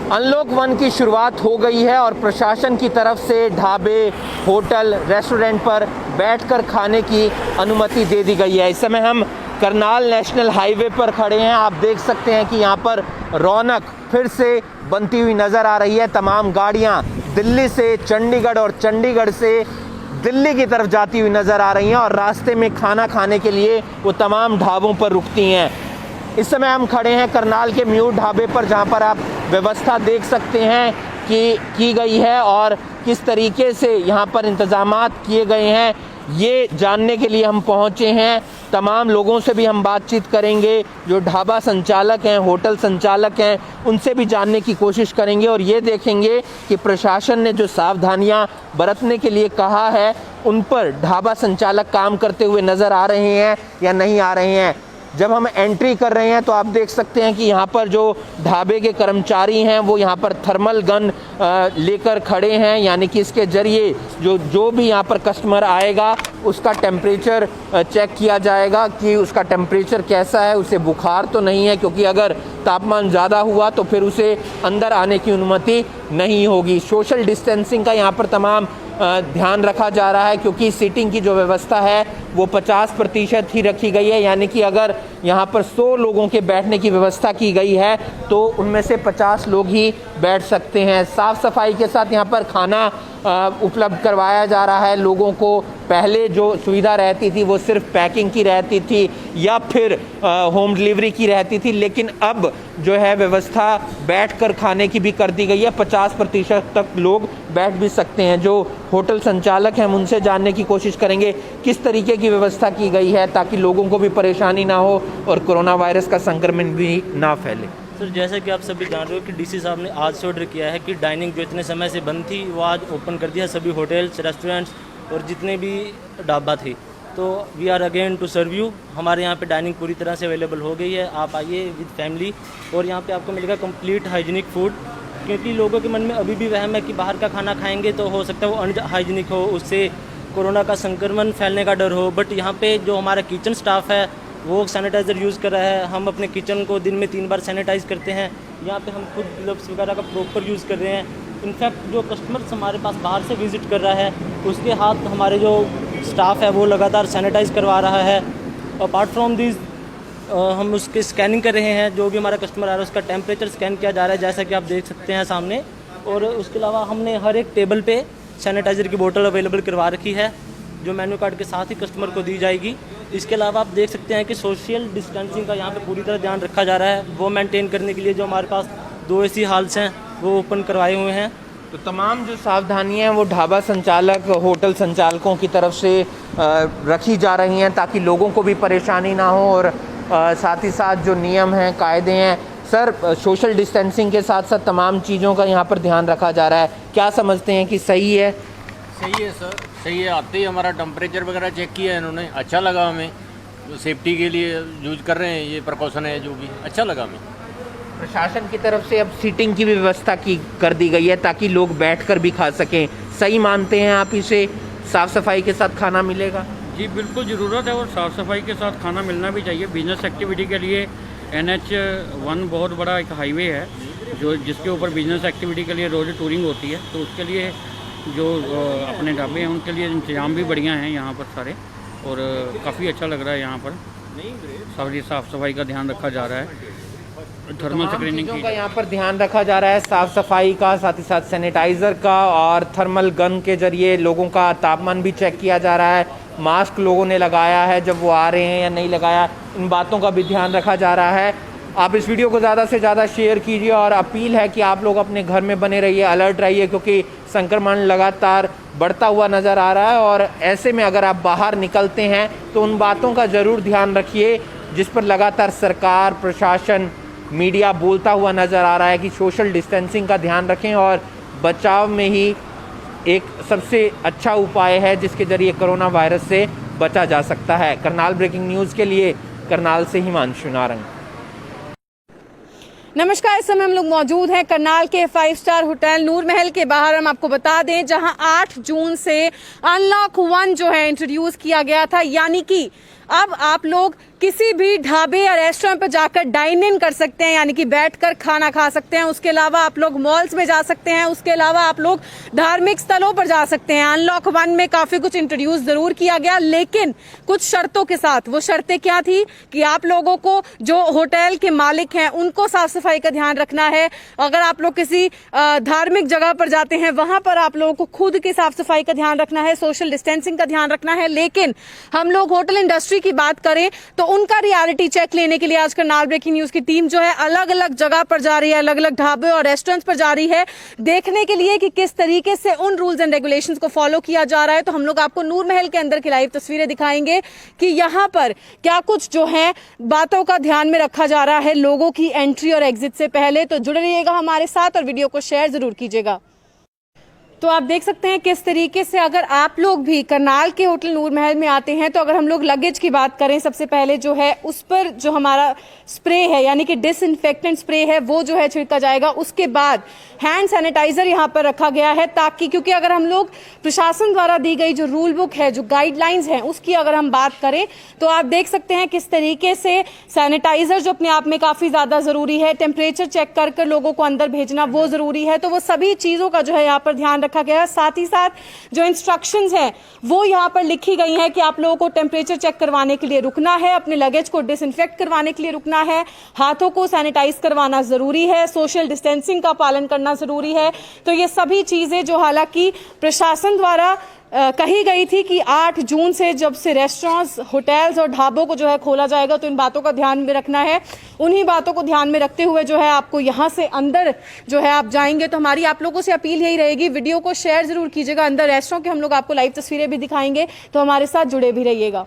Unlock 1 की शुरुआत हो गई है और प्रशासन की तरफ से ढाबे, होटल, रेस्टोरेंट पर बैठकर खाने की अनुमति दे दी गई है। इस समय हम करनाल नेशनल हाईवे पर खड़े हैं। आप देख सकते हैं कि यहाँ पर रौनक फिर से बनती हुई नज़र आ रही है। तमाम गाड़ियाँ दिल्ली से चंडीगढ़ और चंडीगढ़ से दिल्ली की तरफ जाती हुई नज़र आ रही हैं और रास्ते में खाना खाने के लिए वो तमाम ढाबों पर रुकती हैं। इस समय हम खड़े हैं करनाल के म्यूट ढाबे पर, जहां पर आप व्यवस्था देख सकते हैं कि की गई है और किस तरीके से यहां पर इंतजामात किए गए हैं, ये जानने के लिए हम पहुंचे हैं। तमाम लोगों से भी हम बातचीत करेंगे, जो ढाबा संचालक हैं, होटल संचालक हैं, उनसे भी जानने की कोशिश करेंगे और ये देखेंगे कि प्रशासन ने जो सावधानियां बरतने के लिए कहा है उन पर ढाबा संचालक काम करते हुए नज़र आ रहे हैं या नहीं आ रहे हैं। जब हम एंट्री कर रहे हैं तो आप देख सकते हैं कि यहाँ पर जो ढाबे के कर्मचारी हैं वो यहाँ पर थर्मल गन लेकर खड़े हैं, यानी कि इसके ज़रिए जो भी यहाँ पर कस्टमर आएगा उसका टेम्परेचर चेक किया जाएगा कि उसका टेम्परेचर कैसा है, उसे बुखार तो नहीं है, क्योंकि अगर तापमान ज़्यादा हुआ तो फिर उसे अंदर आने की अनुमति नहीं होगी। सोशल डिस्टेंसिंग का यहाँ पर तमाम ध्यान रखा जा रहा है, क्योंकि सीटिंग की जो व्यवस्था है वो 50% ही रखी गई है, यानी कि अगर यहाँ पर 100 लोगों के बैठने की व्यवस्था की गई है तो उनमें से 50 लोग ही बैठ सकते हैं। साफ़ सफाई के साथ यहाँ पर खाना उपलब्ध करवाया जा रहा है लोगों को। पहले जो सुविधा रहती थी वो सिर्फ पैकिंग की रहती थी या फिर होम डिलीवरी की रहती थी, लेकिन अब जो है व्यवस्था बैठकर खाने की भी कर दी गई है। 50% तक लोग बैठ भी सकते हैं। जो होटल संचालक हैं हम उनसे जानने की कोशिश करेंगे किस तरीके की व्यवस्था की गई है ताकि लोगों को भी परेशानी ना हो और कोरोना वायरस का संक्रमण भी ना फैले। सर, जैसा कि आप सभी जान रहे हो कि डीसी साहब ने आज से ऑर्डर किया है कि डाइनिंग जो इतने समय से बंद थी वो आज ओपन कर दिया, सभी होटल्स, रेस्टोरेंट्स और जितने भी ढाबा थे। तो we are again to serve you. हमारे यहाँ पे डाइनिंग पूरी तरह से अवेलेबल हो गई है। आप आइए विद फैमिली और यहाँ पे आपको मिलेगा कंप्लीट हाइजीनिक फूड, क्योंकि लोगों के मन में अभी भी वहम है कि बाहर का खाना खाएंगे तो हो सकता है वो अनहाइजीनिक हो, उससे कोरोना का संक्रमण फैलने का डर हो। बट यहाँ पे जो हमारा किचन स्टाफ है वो सैनिटाइज़र यूज़ कर रहा है। हम अपने किचन को दिन में 3 बार सैनिटाइज़ करते हैं। यहाँ पे हम खुद ग्लव्स वगैरह का प्रॉपर यूज़ कर रहे हैं। इनफैक्ट जो कस्टमर्स हमारे पास बाहर से विज़िट कर रहा है उसके हाथ हमारे जो स्टाफ है वो लगातार सैनिटाइज़ करवा रहा है। अपार्ट फ्रॉम दिस हम उसकी स्कैनिंग कर रहे हैं। जो भी हमारा कस्टमर आ रहा है उसका टेम्परेचर स्कैन किया जा रहा है, जैसा कि आप देख सकते हैं सामने। और उसके अलावा हमने हर एक टेबल पे सैनिटाइज़र की बोतल अवेलेबल करवा रखी है, जो मेन्यू कार्ड के साथ ही कस्टमर को दी जाएगी। इसके अलावा आप देख सकते हैं कि सोशल डिस्टेंसिंग का यहाँ पे पूरी तरह ध्यान रखा जा रहा है। वो मेंटेन करने के लिए जो हमारे पास 2 ऐसी हॉल्स हैं वो ओपन करवाए हुए हैं। तो तमाम जो सावधानियां वो ढाबा संचालक, होटल संचालकों की तरफ से रखी जा रही हैं ताकि लोगों को भी परेशानी ना हो और साथ ही साथ जो नियम हैं, कायदे हैं। सर, सोशल डिस्टेंसिंग के साथ साथ तमाम चीज़ों का यहाँ पर ध्यान रखा जा रहा है, क्या समझते हैं कि सही है? सही है सर, सही है। आते ही हमारा टेम्परेचर वगैरह चेक किया है इन्होंने, अच्छा लगा हमें। जो सेफ्टी के लिए यूज कर रहे हैं ये प्रिकॉशन है, जो भी अच्छा लगा हमें। प्रशासन की तरफ से अब सीटिंग की भी व्यवस्था कर दी गई है ताकि लोग बैठकर भी खा सकें। सही मानते हैं आप इसे? साफ़ सफाई के साथ खाना मिलेगा? जी बिल्कुल ज़रूरत है और साफ़ सफाई के साथ खाना मिलना भी चाहिए। बिजनेस एक्टिविटी के लिए NH1 बहुत बड़ा एक हाईवे है जो जिसके ऊपर बिजनेस एक्टिविटी के लिए रोज़ टूरिंग होती है, तो उसके लिए जो अपने ढाबे हैं उनके लिए इंतजाम भी बढ़िया हैं यहाँ पर सारे, और काफ़ी अच्छा लग रहा है। यहाँ पर सारी साफ़ सफाई का ध्यान रखा जा रहा है, थर्मल स्क्रीनिंग का यहाँ पर ध्यान रखा जा रहा है, साफ़ सफाई का, साथ ही साथ सैनिटाइज़र का और थर्मल गन के ज़रिए लोगों का तापमान भी चेक किया जा रहा है। मास्क लोगों ने लगाया है जब वो आ रहे हैं या नहीं लगाया, इन बातों का भी ध्यान रखा जा रहा है। आप इस वीडियो को ज़्यादा से ज़्यादा शेयर कीजिए और अपील है कि आप लोग अपने घर में बने रहिए, अलर्ट रहिए, क्योंकि संक्रमण लगातार बढ़ता हुआ नज़र आ रहा है। और ऐसे में अगर आप बाहर निकलते हैं तो उन बातों का ज़रूर ध्यान रखिए जिस पर लगातार सरकार, प्रशासन, मीडिया बोलता हुआ नज़र आ रहा है कि सोशल डिस्टेंसिंग का ध्यान रखें और बचाव में ही एक सबसे अच्छा उपाय है जिसके ज़रिए कोरोना वायरस से बचा जा सकता है। करनाल ब्रेकिंग न्यूज़ के लिए करनाल से हिमांशु नारंग। नमस्कार, इस समय हम लोग मौजूद हैं करनाल के 5 स्टार होटल नूर महल के बाहर। हम आपको बता दें जहां 8 जून से अनलॉक 1 जो है इंट्रोड्यूस किया गया था, यानी कि अब आप लोग किसी भी ढाबे या रेस्टोरेंट पर जाकर डाइन इन कर सकते हैं, यानी कि बैठकर खाना खा सकते हैं। उसके अलावा आप लोग मॉल्स में जा सकते हैं, उसके अलावा आप लोग धार्मिक स्थलों पर जा सकते हैं। अनलॉक 1 में काफी कुछ इंट्रोड्यूस जरूर किया गया, लेकिन कुछ शर्तों के साथ। वो शर्तें क्या थी कि आप लोगों को, जो होटल के मालिक हैं, उनको साफ सफाई का ध्यान रखना है। अगर आप लोग किसी धार्मिक जगह पर जाते हैं, वहां पर आप लोगों को खुद की साफ सफाई का ध्यान रखना है, सोशल डिस्टेंसिंग का ध्यान रखना है। लेकिन हम लोग होटल इंडस्ट्री की बात करें तो उनका रियलिटी चेक लेने के लिए आज करनाल ब्रेकिंग न्यूज की टीम जो है अलग अलग जगह पर जा रही है, अलग अलग ढाबे और रेस्टोरेंट्स पर जा रही है, देखने के लिए कि किस तरीके से उन रूल्स एंड रेगुलेशंस को फॉलो किया जा रहा है। तो हम लोग आपको नूर महल के अंदर की लाइव तस्वीरें दिखाएंगे कि यहाँ पर क्या कुछ जो है बातों का ध्यान में रखा जा रहा है लोगों की एंट्री और एग्जिट से पहले। तो जुड़े रहिएगा हमारे साथ और वीडियो को शेयर जरूर कीजिएगा। तो आप देख सकते हैं किस तरीके से अगर आप लोग भी करनाल के होटल नूर महल में आते हैं तो अगर हम लोग लगेज की बात करें, सबसे पहले जो है उस पर जो हमारा स्प्रे है यानी कि डिसइंफेक्टेंट स्प्रे है वो जो है छिड़का जाएगा। उसके बाद हैंड सैनिटाइजर यहाँ पर रखा गया है, ताकि क्योंकि अगर हम लोग प्रशासन द्वारा दी गई जो रूल बुक है, जो गाइडलाइंस हैं, उसकी अगर हम बात करें तो आप देख सकते हैं किस तरीके से सैनिटाइजर जो अपने आप में काफी ज्यादा जरूरी है, टेम्परेचर चेक कर लोगों को अंदर भेजना वो जरूरी है। तो वो सभी चीजों का जो है यहाँ पर ध्यान रखा गया है। साथ ही साथ जो इंस्ट्रक्शंस हैं वो यहाँ पर लिखी गई हैं कि आप लोगों को टेम्परेचर चेक करवाने के लिए रुकना है, अपने लगेज को डिसइंफेक्ट करवाने के लिए रुकना है, हाथों को सैनिटाइज करवाना जरूरी है, सोशल डिस्टेंसिंग का पालन करना जरूरी है। तो ये सभी चीजें जो हालांकि प्रशासन द्वारा कही गई थी कि 8 जून से जब से रेस्टोरेंट्स, होटल्स और ढाबों को जो है खोला जाएगा, तो इन बातों का ध्यान में रखना है। उन्हीं बातों को ध्यान में रखते हुए जो है आपको यहाँ से अंदर जो है आप जाएंगे तो हमारी आप लोगों से अपील यही रहेगी, वीडियो को शेयर जरूर कीजिएगा। अंदर रेस्टोरेंट के हम लोग आपको लाइव तस्वीरें भी दिखाएंगे, तो हमारे साथ जुड़े भी रहिएगा।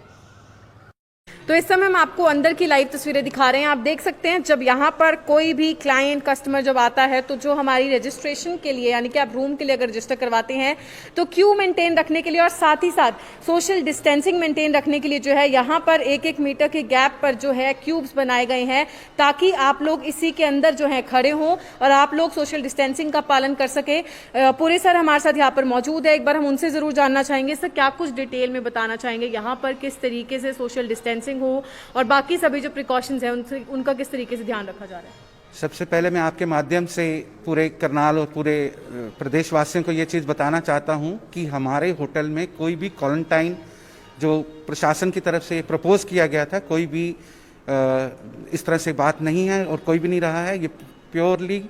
तो इस समय हम आपको अंदर की लाइव तस्वीरें दिखा रहे हैं। आप देख सकते हैं जब यहाँ पर कोई भी क्लाइंट, कस्टमर जब आता है तो जो हमारी रजिस्ट्रेशन के लिए यानी कि आप रूम के लिए अगर रजिस्टर करवाते हैं तो क्यू मेंटेन रखने के लिए और साथ ही साथ सोशल डिस्टेंसिंग मेंटेन रखने के लिए जो है यहाँ पर 1-1 मीटर के गैप पर जो है क्यूब्स बनाए गए हैं, ताकि आप लोग इसी के अंदर जो है खड़े हों और आप लोग सोशल डिस्टेंसिंग का पालन कर सके। पूरे सर हमारे साथ यहाँ पर मौजूद है, एक बार हम उनसे जरूर जानना चाहेंगे सर क्या कुछ डिटेल में बताना चाहेंगे यहाँ पर किस तरीके से सोशल डिस्टेंसिंग हो और बाकी सभी जो प्रिकॉशंस हैं उनका किस तरीके से ध्यान रखा जा रहा है। सबसे पहले मैं आपके माध्यम से पूरे करनाल और पूरे प्रदेशवासियों को ये चीज़ बताना चाहता हूँ कि हमारे होटल में कोई भी क्वारंटाइन जो प्रशासन की तरफ से प्रपोज किया गया था, कोई भी इस तरह से बात नहीं है और कोई भी नहीं रहा है। ये प्योरली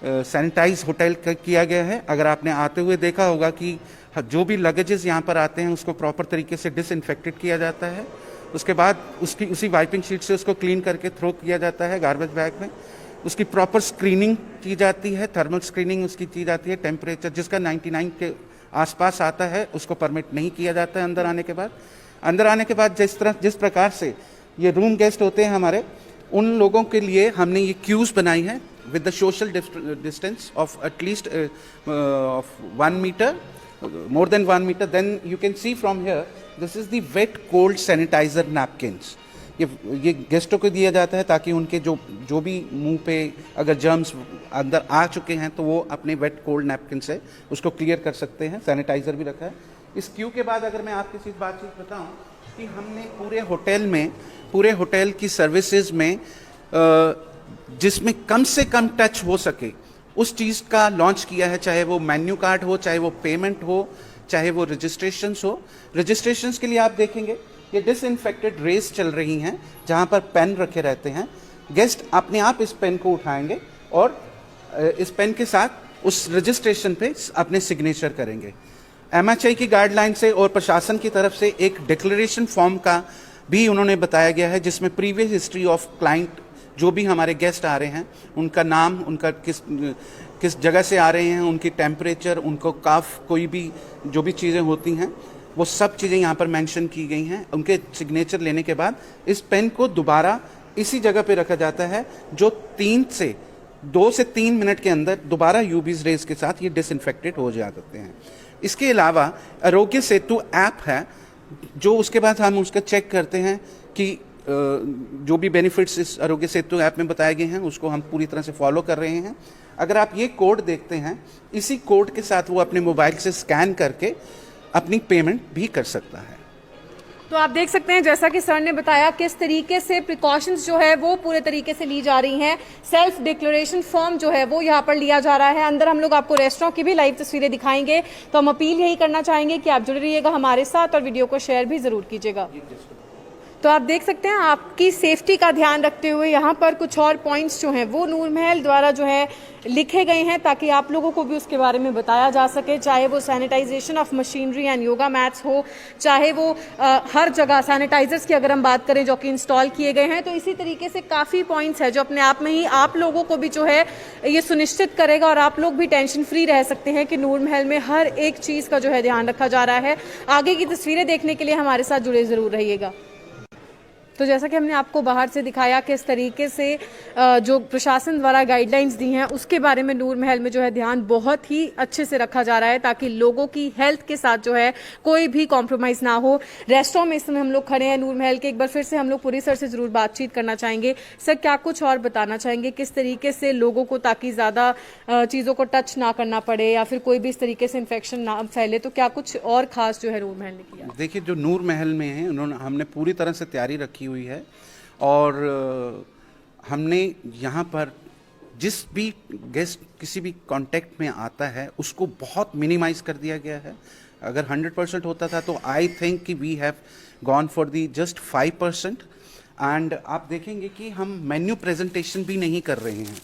सैनिटाइज होटल किया गया है। अगर आपने आते हुए देखा होगा कि जो भी लगेजेस यहाँ पर आते हैं उसको प्रॉपर तरीके से डिसइंफेक्टेड किया जाता है, उसके बाद उसी वाइपिंग शीट से उसको क्लीन करके थ्रो किया जाता है गार्बेज बैग में, उसकी प्रॉपर स्क्रीनिंग की जाती है, थर्मल स्क्रीनिंग उसकी की जाती है। टेम्परेचर जिसका 99 के आसपास आता है उसको परमिट नहीं किया जाता है अंदर आने के बाद। अंदर आने के बाद जिस प्रकार से ये रूम गेस्ट होते हैं हमारे, उन लोगों के लिए हमने ये क्यूज बनाई है with the social distance of at least 1 metre, more than 1 meter. Then you can see from here, this is the wet cold sanitizer napkins. ये गेस्टों को दिया जाता है ताकि उनके जो भी मुंह पे अगर जर्म्स अंदर आ चुके हैं तो वो अपने वेट कोल्ड नैपकिन से उसको क्लियर कर सकते हैं। सैनिटाइजर भी रखा है। इस क्यू के बाद अगर मैं आपकी चीज़ बातचीत बताऊं कि हमने पूरे होटल की सर्विसेज में जिसमें कम से कम टच हो सके उस चीज़ का लॉन्च किया है, चाहे वो मेन्यू कार्ड हो, चाहे वो पेमेंट हो, चाहे वो रजिस्ट्रेशंस हो। रजिस्ट्रेशंस के लिए आप देखेंगे ये डिसइंफेक्टेड रेस चल रही हैं जहाँ पर पेन रखे रहते हैं। गेस्ट अपने आप इस पेन को उठाएंगे और इस पेन के साथ उस रजिस्ट्रेशन पे अपने सिग्नेचर करेंगे। MHI की गाइडलाइन से और प्रशासन की तरफ से एक डिक्लेरेशन फॉर्म का भी उन्होंने बताया गया है, जिसमें प्रीवियस हिस्ट्री ऑफ क्लाइंट, जो भी हमारे गेस्ट आ रहे हैं उनका नाम, उनका किस जगह से आ रहे हैं, उनकी टेम्परेचर, उनको काफ, कोई भी जो भी चीज़ें होती हैं वो सब चीज़ें यहाँ पर मेंशन की गई हैं। उनके सिग्नेचर लेने के बाद इस पेन को दोबारा इसी जगह पे रखा जाता है, जो 2 से 3 मिनट के अंदर दोबारा यूवीज रेज के साथ ये डिसइंफेक्टेड हो जाते हैं। इसके अलावा आरोग्य सेतु ऐप है, जो उसके बाद हम उसका चेक करते हैं कि जो भी बेनिफिट्स इस आरोग्य सेतु ऐप में बताए गए हैं उसको हम पूरी तरह से फॉलो कर रहे हैं। अगर आप ये कोड देखते हैं, इसी कोड के साथ वो अपने मोबाइल से स्कैन करके अपनी पेमेंट भी कर सकता है। तो आप देख सकते हैं जैसा कि सर ने बताया किस तरीके से प्रिकॉशंस जो है वो पूरे तरीके से ली जा रही हैं। सेल्फ डिक्लेरेशन फॉर्म जो है वो यहाँ पर लिया जा रहा है। अंदर हम लोग आपको रेस्टोरेंट की भी लाइव तस्वीरें दिखाएंगे। तो हम अपील यही करना चाहेंगे कि आप जुड़े रहिएगा हमारे साथ और वीडियो को शेयर भी जरूर कीजिएगा। तो आप देख सकते हैं आपकी सेफ्टी का ध्यान रखते हुए यहाँ पर कुछ और पॉइंट्स जो हैं वो नूर महल द्वारा जो है लिखे गए हैं, ताकि आप लोगों को भी उसके बारे में बताया जा सके। चाहे वो sanitisation of machinery and yoga mats हो, चाहे वो हर जगह सैनिटाइजर्स की अगर हम बात करें जो कि इंस्टॉल किए गए हैं, तो इसी तरीके से काफ़ी पॉइंट्स है जो अपने आप में ही आप लोगों को भी जो है ये सुनिश्चित करेगा और आप लोग भी टेंशन फ्री रह सकते हैं कि नूर महल में हर एक चीज़ का जो है ध्यान रखा जा रहा है। आगे की तस्वीरें देखने के लिए हमारे साथ जुड़े ज़रूर रहिएगा। तो जैसा कि हमने आपको बाहर से दिखाया कि इस तरीके से जो प्रशासन द्वारा गाइडलाइंस दी हैं उसके बारे में नूर महल में जो है ध्यान बहुत ही अच्छे से रखा जा रहा है, ताकि लोगों की हेल्थ के साथ जो है कोई भी कॉम्प्रोमाइज़ ना हो। रेस्टोरेंट में इस समय हम लोग खड़े हैं नूर महल के। एक बार फिर से हम लोग पुरी सर से ज़रूर बातचीत करना चाहेंगे। सर, क्या कुछ और बताना चाहेंगे किस तरीके से लोगों को, ताकि ज़्यादा चीज़ों को टच ना करना पड़े या फिर कोई भी इस तरीके से इन्फेक्शन ना फैले, तो क्या कुछ और ख़ास जो है नूर महल ने किया? देखिए, जो नूर महल में है हमने पूरी तरह से तैयारी रखी हुई है और हमने यहाँ पर जिस भी गेस्ट किसी भी कांटेक्ट में आता है उसको बहुत मिनिमाइज कर दिया गया है। अगर 100% होता था तो आई थिंक कि we have gone for the just 5%। And आप देखेंगे कि हम मेन्यू प्रेजेंटेशन भी नहीं कर रहे हैं।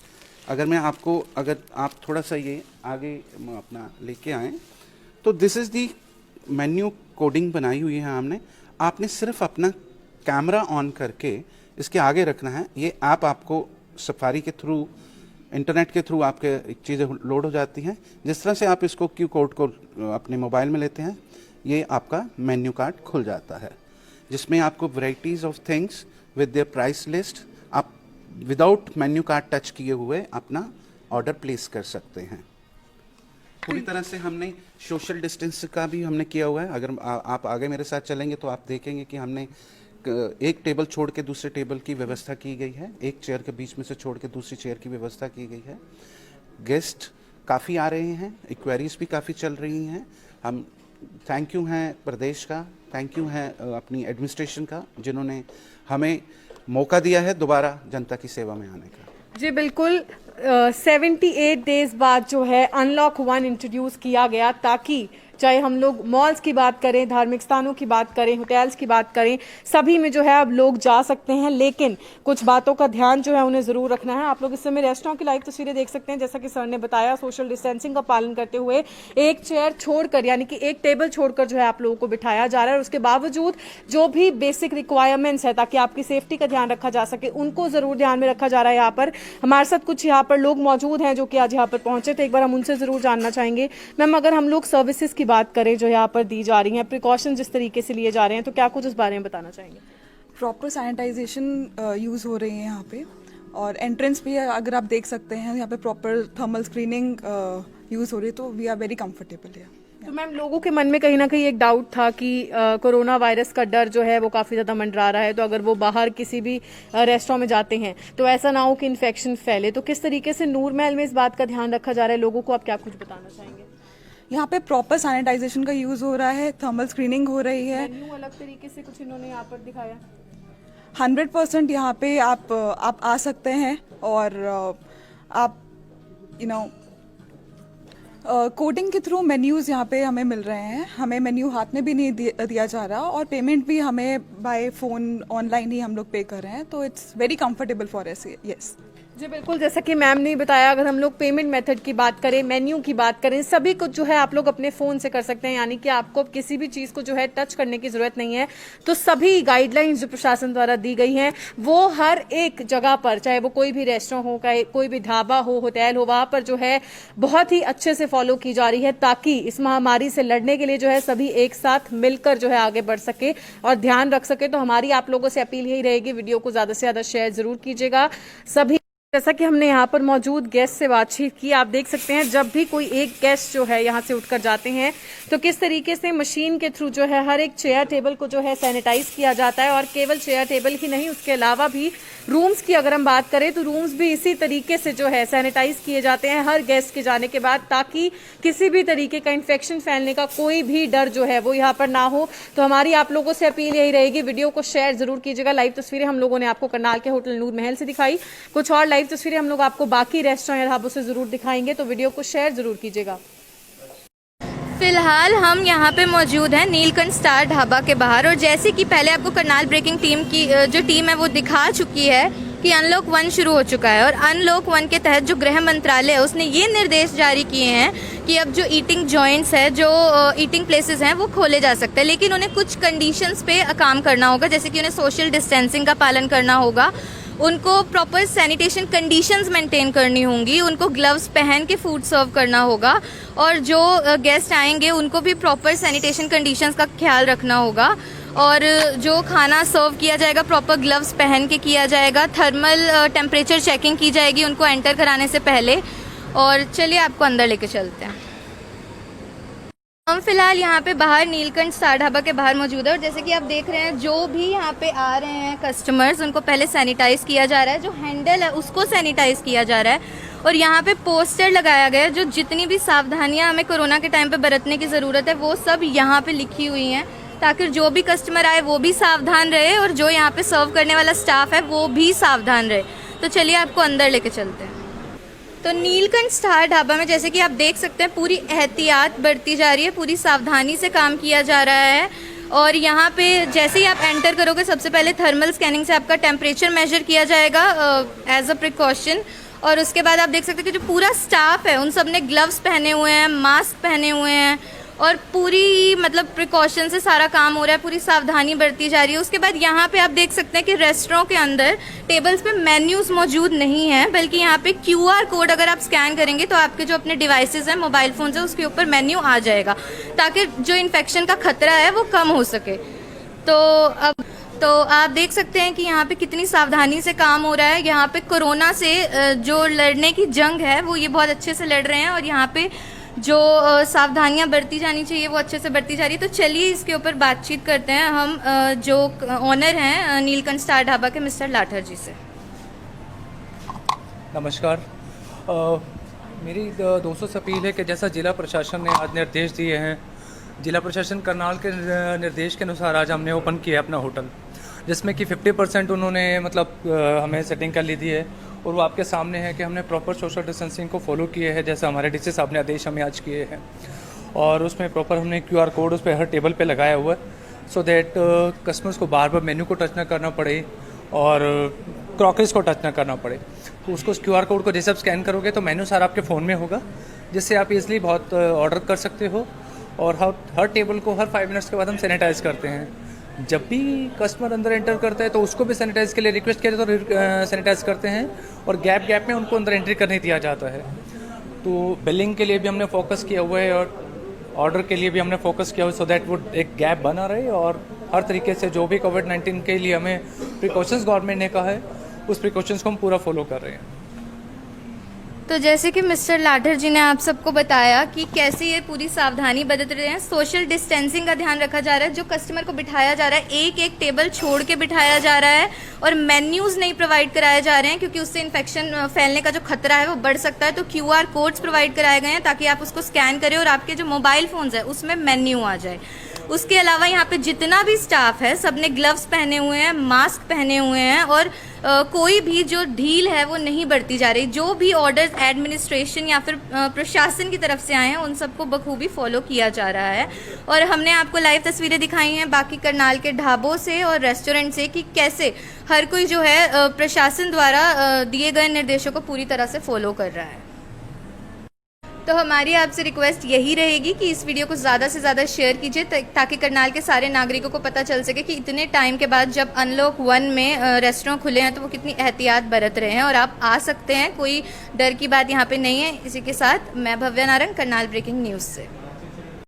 अगर आप थोड़ा सा ये आगे अपना लेके आएँ तो this is the menu coding बनाई हुई है हमने। आपने सिर्फ अपना कैमरा ऑन करके इसके आगे रखना है। ये ऐप आपको सफारी के थ्रू, इंटरनेट के थ्रू आपके चीज़ें लोड हो जाती हैं। जिस तरह से आप इसको क्यू कोड को अपने मोबाइल में लेते हैं, ये आपका मेन्यू कार्ड खुल जाता है, जिसमें आपको varieties of things with their price list आप विदाउट मेन्यू कार्ड टच किए हुए अपना ऑर्डर प्लेस कर सकते हैं। पूरी तरह से हमने सोशल डिस्टेंस का भी हमने किया हुआ है। अगर आप आगे मेरे साथ चलेंगे तो आप देखेंगे कि हमने एक टेबल छोड़ के दूसरे टेबल की व्यवस्था की गई है, एक चेयर के बीच में से छोड़ के दूसरी चेयर की व्यवस्था की गई है। गेस्ट काफ़ी आ रहे हैं, इंक्वायरीज भी काफ़ी चल रही हैं। हम थैंक यू हैं प्रदेश का, थैंक यू हैं अपनी एडमिनिस्ट्रेशन का, जिन्होंने हमें मौका दिया है दोबारा जनता की सेवा में आने का। जी बिल्कुल, 78 डेज बाद जो है अनलॉक 1 इंट्रोड्यूस किया गया, ताकि चाहे हम लोग मॉल्स की बात करें, धार्मिक स्थानों की बात करें, होटल्स की बात करें, सभी में जो है अब लोग जा सकते हैं। लेकिन कुछ बातों का ध्यान जो है उन्हें ज़रूर रखना है। आप लोग इस समय रेस्टोरेंट की लाइव तस्वीरें देख सकते हैं। जैसा कि सर ने बताया, सोशल डिस्टेंसिंग का पालन करते हुए एक चेयर छोड़कर, यानी कि एक टेबल छोड़कर जो है आप लोगों को बिठाया जा रहा है। और उसके बावजूद जो भी बेसिक रिक्वायरमेंट्स है ताकि आपकी सेफ्टी का ध्यान रखा जा सके, उनको ज़रूर ध्यान में रखा जा रहा है। यहाँ पर हमारे साथ कुछ यहाँ पर लोग मौजूद हैं जो कि आज यहाँ पर पहुंचे, तो एक बार हम उनसे ज़रूर जानना चाहेंगे। मैम, अगर हम लोग सर्विसेज की बात करें जो यहाँ पर दी जा रही हैं, प्रिकॉशन जिस तरीके से लिए जा रहे हैं, तो क्या कुछ इस बारे में बताना चाहेंगे? प्रॉपर सैनिटाइजेशन यूज़ हो रही है यहाँ पे, और एंट्रेंस भी अगर आप देख सकते हैं यहाँ पे प्रॉपर थर्मल स्क्रीनिंग यूज़ हो रही है, तो वी आर वेरी कंफर्टेबल है। तो मैम, लोगों के मन में कहीं ना कहीं एक डाउट था कि कोरोना वायरस का डर जो है वो काफ़ी ज़्यादा मंडरा रहा है, तो अगर वो बाहर किसी भी रेस्टोरेंट में जाते हैं तो ऐसा ना हो कि इन्फेक्शन फैले, तो किस तरीके से नूर महल में इस बात का ध्यान रखा जा रहा है लोगों को, आप क्या कुछ बताना चाहेंगे? यहाँ पे प्रॉपर सैनिटाइजेशन का यूज़ हो रहा है, थर्मल स्क्रीनिंग हो रही है। मेन्यू अलग तरीके से कुछ इन्होंने यहाँ पर दिखाया। 100% यहाँ पे आप आ सकते हैं और आप कोडिंग के थ्रू मेन्यूज़ यहाँ पे हमें मिल रहे हैं। हमें मेन्यू हाथ में भी नहीं दिया जा रहा, और पेमेंट भी हमें बाय फ़ोन ऑनलाइन ही हम लोग पे कर रहे हैं, तो it's very comfortable for us. Yes जी बिल्कुल, जैसा कि मैम ने बताया, अगर हम लोग पेमेंट मेथड की बात करें, मेन्यू की बात करें, सभी कुछ जो है आप लोग अपने फ़ोन से कर सकते हैं, यानी कि आपको किसी भी चीज़ को जो है टच करने की ज़रूरत नहीं है। तो सभी गाइडलाइंस जो प्रशासन द्वारा दी गई हैं वो हर एक जगह पर, चाहे वो कोई भी रेस्टोरेंट हो, कोई भी ढाबा हो, होटल हो, वहाँ पर जो है बहुत ही अच्छे से फॉलो की जा रही है, ताकि इस महामारी से लड़ने के लिए जो है सभी एक साथ मिलकर जो है आगे बढ़ सके और ध्यान रख सके। तो हमारी आप लोगों से अपील यही रहेगी, वीडियो को ज़्यादा से ज़्यादा शेयर ज़रूर कीजिएगा। सभी जैसा कि हमने यहाँ पर मौजूद गेस्ट से बातचीत की, आप देख सकते हैं जब भी कोई एक गेस्ट जो है यहाँ से उठकर जाते हैं तो किस तरीके से मशीन के थ्रू जो है हर एक चेयर टेबल को जो है सैनिटाइज किया जाता है। और केवल चेयर टेबल ही नहीं, उसके अलावा भी रूम्स की अगर हम बात करें तो रूम्स भी इसी तरीके से जो है सैनिटाइज किए जाते हैं हर गेस्ट के जाने के बाद, ताकि किसी भी तरीके का इन्फेक्शन फैलने का कोई भी डर जो है वो यहाँ पर ना हो। तो हमारी आप लोगों से अपील यही रहेगी, वीडियो को शेयर जरूर कीजिएगा। लाइव तस्वीरें हम लोगों ने आपको करनाल के होटल नूर महल से दिखाई, कुछ और लाइव तस्वीरें हम लोग आपको बाकी रेस्टोरेंट या ढाबों से जरूर दिखाएंगे, तो वीडियो को शेयर जरूर कीजिएगा। फिलहाल हम यहाँ पे मौजूद हैं नीलकंठ स्टार ढाबा के बाहर, और जैसे कि पहले आपको करनाल ब्रेकिंग टीम की जो टीम है वो दिखा चुकी है कि अनलॉक 1 शुरू हो चुका है। और अनलॉक 1 के तहत जो गृह मंत्रालय है उसने ये निर्देश जारी किए हैं कि अब जो ईटिंग जॉइंट्स है, जो ईटिंग प्लेसेस हैं वो खोले जा सकते हैं, लेकिन उन्हें कुछ कंडीशंस पे काम करना होगा, जैसे कि उन्हें सोशल डिस्टेंसिंग का पालन करना होगा, उनको प्रॉपर सैनिटेशन कंडीशंस मेंटेन करनी होंगी, उनको ग्लव्स पहन के फूड सर्व करना होगा, और जो गेस्ट आएंगे उनको भी प्रॉपर सैनिटेशन कंडीशंस का ख्याल रखना होगा, और जो खाना सर्व किया जाएगा प्रॉपर ग्लव्स पहन के किया जाएगा, थर्मल टेम्परेचर चेकिंग की जाएगी उनको एंटर कराने से पहले। और चलिए आपको अंदर लेके चलते हैं। हम फिलहाल यहाँ पे बाहर नीलकंठ स्टार ढाबा के बाहर मौजूद है, और जैसे कि आप देख रहे हैं जो भी यहाँ पे आ रहे हैं कस्टमर्स उनको पहले सैनिटाइज किया जा रहा है, जो हैंडल है उसको सैनिटाइज किया जा रहा है, और यहाँ पे पोस्टर लगाया गया है जो जितनी भी सावधानियाँ हमें कोरोना के टाइम पे बरतने की ज़रूरत है वो सब यहाँ पे लिखी हुई हैं, ताकि जो भी कस्टमर आए वो भी सावधान रहे और जो यहाँ पे सर्व करने वाला स्टाफ है वो भी सावधान रहे। तो चलिए आपको अंदर लेके चलते हैं। तो नीलकंठ स्टार ढाबा में जैसे कि आप देख सकते हैं पूरी एहतियात बरती जा रही है, पूरी सावधानी से काम किया जा रहा है। और यहाँ पे जैसे ही आप एंटर करोगे सबसे पहले थर्मल स्कैनिंग से आपका टेम्परेचर मेजर किया जाएगा एज अ प्रिकॉशन, और उसके बाद आप देख सकते हैं कि जो पूरा स्टाफ है उन सब ने ग्लव्स पहने हुए हैं, मास्क पहने हुए हैं, और पूरी मतलब प्रिकॉशन से सारा काम हो रहा है, पूरी सावधानी बरती जा रही है। उसके बाद यहाँ पे आप देख सकते हैं कि रेस्टोरेंट के अंदर टेबल्स पे मेन्यूज़ मौजूद नहीं है, बल्कि यहाँ पे QR कोड अगर आप स्कैन करेंगे तो आपके जो अपने डिवाइसेस हैं, मोबाइल फ़ोन्स हैं, उसके ऊपर मेन्यू आ जाएगा, ताकि जो इन्फेक्शन का खतरा है वो कम हो सके। तो आप देख सकते हैं कि यहाँ पे कितनी सावधानी से काम हो रहा है। यहाँ पे कोरोना से जो लड़ने की जंग है वो ये बहुत अच्छे से लड़ रहे हैं, और यहाँ पे जो सावधानियां बरती जानी चाहिए वो अच्छे से बरती जा रही है। तो चलिए इसके ऊपर बातचीत करते हैं हम जो ऑनर हैं नीलकंठ स्टार ढाबा के मिस्टर लाठर जी से। नमस्कार। मेरी दोस्तों से अपील है कि जैसा जिला प्रशासन ने आज निर्देश दिए हैं, जिला प्रशासन करनाल के निर्देश के अनुसार आज हमने ओपन किया अपना होटल, जिसमें कि 50% उन्होंने मतलब हमें सेटिंग कर ली दी है, और वो आपके सामने है कि हमने प्रॉपर सोशल डिस्टेंसिंग को फॉलो किए हैं, जैसे हमारे डीसी साहब ने आदेश हमें आज किए हैं, और उसमें प्रॉपर हमने QR कोड उस पर हर टेबल पे लगाया हुआ है, सो दैट कस्टमर्स को बार बार मेन्यू को टच ना करना पड़े और क्रॉकरीज को टच ना करना पड़े। तो उसको QR कोड को जैसे आप स्कैन करोगे तो मेन्यू सारा आपके फ़ोन में होगा, जिससे आप इजीली बहुत ऑर्डर कर सकते हो। और हर टेबल को हर 5 मिनट्स के बाद हम सैनिटाइज़ करते हैं। जब भी कस्टमर अंदर एंटर करता है तो उसको भी सैनिटाइज के लिए रिक्वेस्ट किया जाता है, तो सैनिटाइज करते हैं, और गैप में उनको अंदर एंट्री करने दिया जाता है। तो बिलिंग के लिए भी हमने फोकस किया हुआ है, और ऑर्डर के लिए भी हमने फोकस किया हुआ है, सो दैट वो एक गैप बना रहे, और हर तरीके से जो भी कोविड-19 के लिए हमें प्रिकॉशंस गवर्नमेंट ने कहा है उस प्रिकॉशंस को हम पूरा फॉलो कर रहे हैं। तो जैसे कि मिस्टर लाठर जी ने आप सबको बताया कि कैसे ये पूरी सावधानी बरत रहे हैं, सोशल डिस्टेंसिंग का ध्यान रखा जा रहा है, जो कस्टमर को बिठाया जा रहा है एक एक टेबल छोड़ के बिठाया जा रहा है, और मेन्यूज़ नहीं प्रोवाइड कराए जा रहे हैं क्योंकि उससे इन्फेक्शन फैलने का जो खतरा है वो बढ़ सकता है। तो QR कोड्स प्रोवाइड कराए गए हैं ताकि आप उसको स्कैन करें और आपके जो मोबाइल फ़ोन्स है उसमें मेन्यू आ जाए। उसके अलावा यहाँ पे जितना भी स्टाफ है सब ने ग्लव्स पहने हुए हैं, मास्क पहने हुए हैं, और कोई भी जो ढील है वो नहीं बढ़ती जा रही। जो भी ऑर्डर्स एडमिनिस्ट्रेशन या फिर प्रशासन की तरफ से आए हैं उन सबको बखूबी फॉलो किया जा रहा है। और हमने आपको लाइव तस्वीरें दिखाई हैं बाकी करनाल के ढाबों से और रेस्टोरेंट से कि कैसे हर कोई जो है प्रशासन द्वारा दिए गए निर्देशों को पूरी तरह से फॉलो कर रहा है। तो हमारी आपसे रिक्वेस्ट यही रहेगी कि इस वीडियो को ज़्यादा से ज़्यादा शेयर कीजिए ताकि करनाल के सारे नागरिकों को पता चल सके कि इतने टाइम के बाद जब अनलॉक 1 में रेस्टोरेंट खुले हैं तो वो कितनी एहतियात बरत रहे हैं, और आप आ सकते हैं, कोई डर की बात यहाँ पे नहीं है। इसी के साथ मैं भव्या नारंग, करनाल ब्रेकिंग न्यूज़ से।